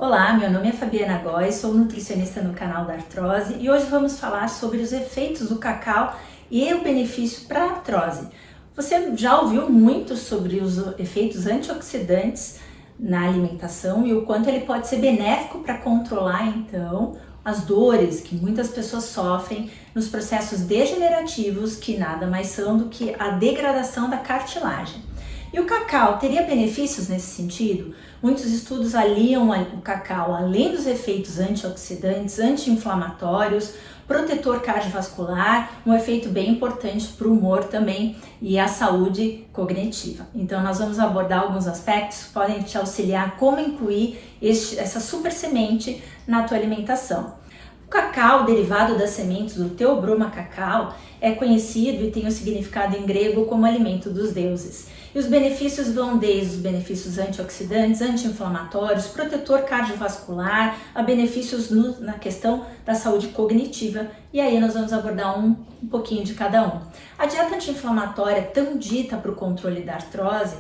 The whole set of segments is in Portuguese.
Olá, meu nome é Fabiana Góes, sou nutricionista no canal da artrose e hoje vamos falar sobre os efeitos do cacau e o benefício para a artrose. Você já ouviu muito sobre os efeitos antioxidantes na alimentação e o quanto ele pode ser benéfico para controlar então as dores que muitas pessoas sofrem nos processos degenerativos, que nada mais são do que a degradação da cartilagem. E o cacau teria benefícios nesse sentido? Muitos estudos aliam o cacau, além dos efeitos antioxidantes, anti-inflamatórios, protetor cardiovascular, um efeito bem importante para o humor também e a saúde cognitiva. Então nós vamos abordar alguns aspectos que podem te auxiliar como incluir essa super semente na tua alimentação. O cacau, derivado das sementes do Theobroma cacau, é conhecido e tem o significado em grego como alimento dos deuses. E os benefícios vão desde os benefícios antioxidantes, anti-inflamatórios, protetor cardiovascular, a benefícios na questão da saúde cognitiva. E aí nós vamos abordar um pouquinho de cada um. A dieta anti-inflamatória, tão dita para o controle da artrose,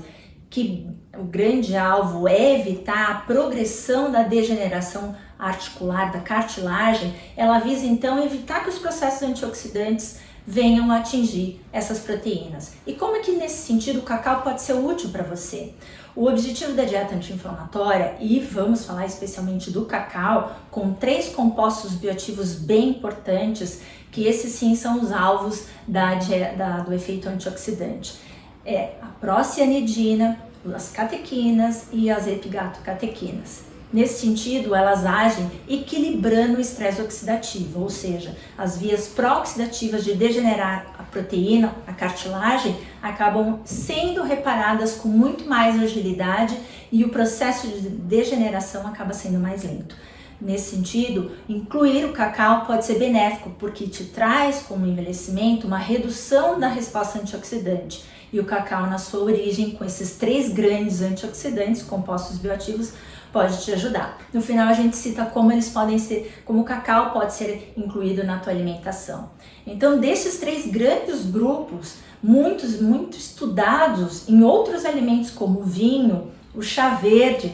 que o grande alvo é evitar a progressão da degeneração articular, da cartilagem, ela visa então evitar que os processos antioxidantes venham a atingir essas proteínas. E como é que nesse sentido o cacau pode ser útil para você? O objetivo da dieta anti-inflamatória, e vamos falar especialmente do cacau, com 3 compostos bioativos bem importantes, que esses sim são os alvos do efeito antioxidante. É a procianidina, as catequinas e as epigatocatequinas. Nesse sentido, elas agem equilibrando o estresse oxidativo, ou seja, as vias pró-oxidativas de degenerar a proteína, a cartilagem, acabam sendo reparadas com muito mais agilidade e o processo de degeneração acaba sendo mais lento. Nesse sentido, incluir o cacau pode ser benéfico porque te traz, como envelhecimento, uma redução da resposta antioxidante. E o cacau, na sua origem, com esses 3 grandes antioxidantes, compostos bioativos, pode te ajudar. No final a gente cita como como o cacau pode ser incluído na tua alimentação. Então, desses 3 grandes grupos, muito estudados em outros alimentos como o vinho, o chá verde,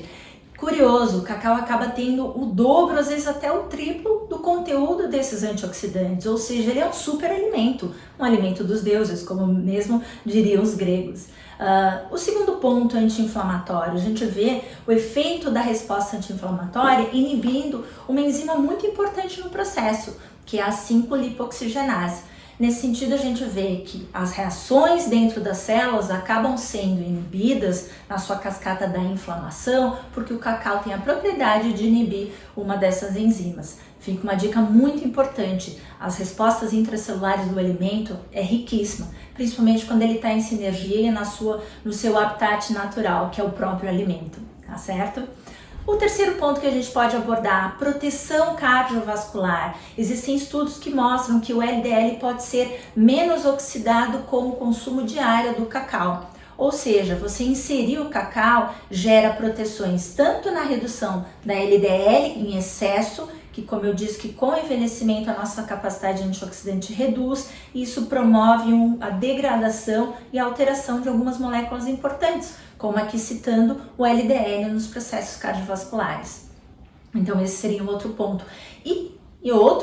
curioso, o cacau acaba tendo o dobro, às vezes até o triplo do conteúdo desses antioxidantes, ou seja, ele é um super alimento, um alimento dos deuses, como mesmo diriam os gregos. O segundo ponto anti-inflamatório, a gente vê o efeito da resposta anti-inflamatória inibindo uma enzima muito importante no processo, que é a 5-lipoxigenase. Nesse sentido, a gente vê que as reações dentro das células acabam sendo inibidas na sua cascata da inflamação, porque o cacau tem a propriedade de inibir uma dessas enzimas. Fica uma dica muito importante: as respostas intracelulares do alimento é riquíssima, principalmente quando ele está em sinergia no seu habitat natural, que é o próprio alimento, tá certo? O terceiro ponto que a gente pode abordar, a proteção cardiovascular. Existem estudos que mostram que o LDL pode ser menos oxidado com o consumo diário do cacau. Ou seja, você inserir o cacau gera proteções tanto na redução da LDL em excesso, que, como eu disse, que com o envelhecimento a nossa capacidade antioxidante reduz, e isso promove a degradação e a alteração de algumas moléculas importantes, como aqui citando o LDL nos processos cardiovasculares. Então esse seria um outro ponto. E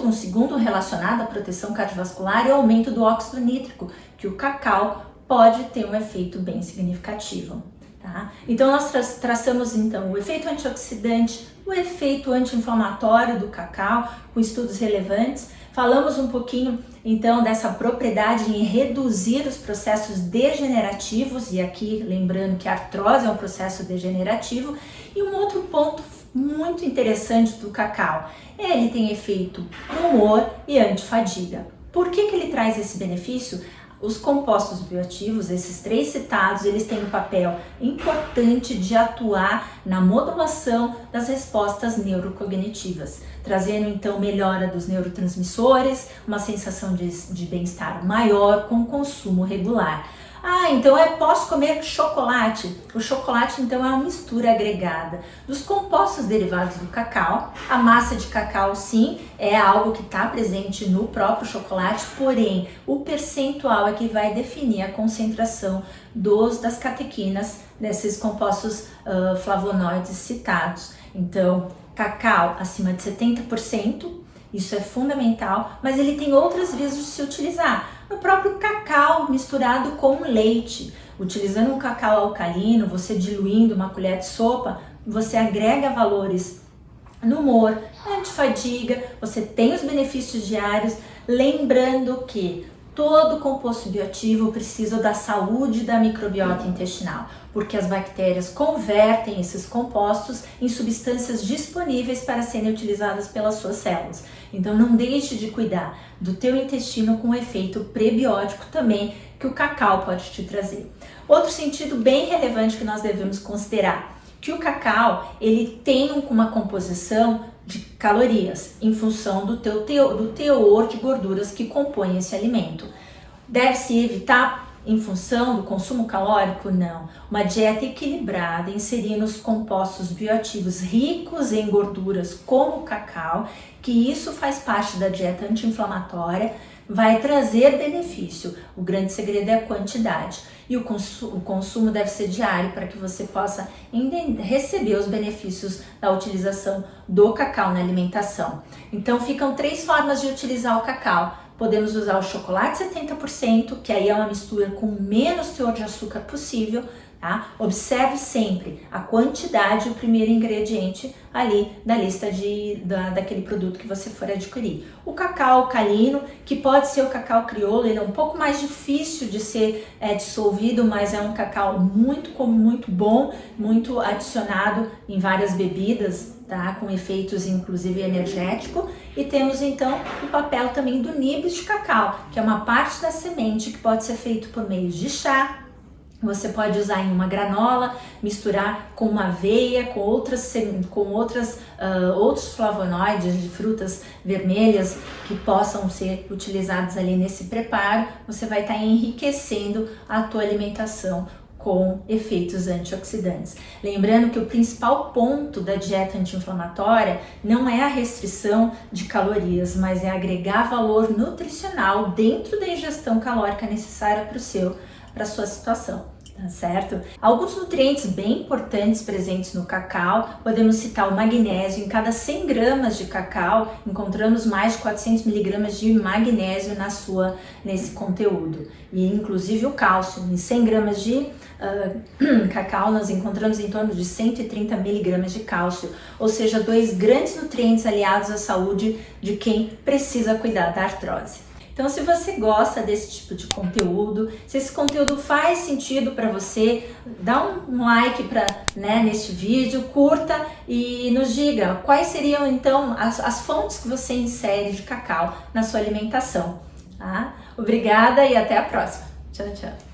um segundo relacionado à proteção cardiovascular é o aumento do óxido nítrico, que o cacau pode ter um efeito bem significativo. Tá? Então nós traçamos então o efeito antioxidante, o efeito anti-inflamatório do cacau, com estudos relevantes. Falamos um pouquinho então dessa propriedade em reduzir os processos degenerativos, e aqui lembrando que a artrose é um processo degenerativo. E um outro ponto muito interessante do cacau, ele tem efeito no humor e antifadiga. Por que ele traz esse benefício? Os compostos bioativos, esses 3 citados, eles têm um papel importante de atuar na modulação das respostas neurocognitivas, trazendo então melhora dos neurotransmissores, uma sensação de bem-estar maior com consumo regular. Então posso comer chocolate? O chocolate então é uma mistura agregada dos compostos derivados do cacau. A massa de cacau sim é algo que está presente no próprio chocolate, porém o percentual é que vai definir a concentração das catequinas desses compostos flavonoides citados. Então cacau acima de 70%, isso é fundamental, mas ele tem outras vias de se utilizar. No próprio cacau misturado com leite, utilizando um cacau alcalino, você diluindo uma colher de sopa, você agrega valores no humor, antifadiga, você tem os benefícios diários, lembrando que todo composto bioativo precisa da saúde da microbiota intestinal, porque as bactérias convertem esses compostos em substâncias disponíveis para serem utilizadas pelas suas células. Então não deixe de cuidar do teu intestino com o efeito prebiótico também que o cacau pode te trazer. Outro sentido bem relevante que nós devemos considerar, que o cacau ele tem uma composição de calorias em função do teor de gorduras que compõem esse alimento. Deve-se evitar em função do consumo calórico? Não. Uma dieta equilibrada, inserindo os compostos bioativos ricos em gorduras como o cacau, que isso faz parte da dieta anti-inflamatória, vai trazer benefício. O grande segredo é a quantidade. E o consumo deve ser diário para que você possa receber os benefícios da utilização do cacau na alimentação. Então ficam 3 formas de utilizar o cacau. Podemos usar o chocolate 70%, que aí é uma mistura com menos teor de açúcar possível, tá? Observe sempre a quantidade, o primeiro ingrediente ali da lista daquele produto que você for adquirir. O cacau alcalino, que pode ser o cacau crioulo, ele é um pouco mais difícil de ser dissolvido, mas é um cacau muito bom, muito adicionado em várias bebidas, tá? Com efeitos inclusive energético. E temos então o papel também do nibs de cacau, que é uma parte da semente que pode ser feito por meio de chá. Você pode usar em uma granola, misturar com uma aveia, com outros flavonoides de frutas vermelhas que possam ser utilizados ali nesse preparo. Você vai estar enriquecendo a tua alimentação com efeitos antioxidantes. Lembrando que o principal ponto da dieta anti-inflamatória não é a restrição de calorias, mas é agregar valor nutricional dentro da ingestão calórica necessária para a sua situação. Tá certo? Alguns nutrientes bem importantes presentes no cacau, podemos citar o magnésio. Em cada 100 gramas de cacau, encontramos mais de 400 miligramas de magnésio nesse conteúdo. E inclusive o cálcio, em 100 gramas de cacau, nós encontramos em torno de 130 miligramas de cálcio, ou seja, 2 grandes nutrientes aliados à saúde de quem precisa cuidar da artrose. Então, se você gosta desse tipo de conteúdo, se esse conteúdo faz sentido para você, dá um like neste vídeo, curta e nos diga quais seriam então as fontes que você insere de cacau na sua alimentação. Tá? Obrigada e até a próxima. Tchau, tchau.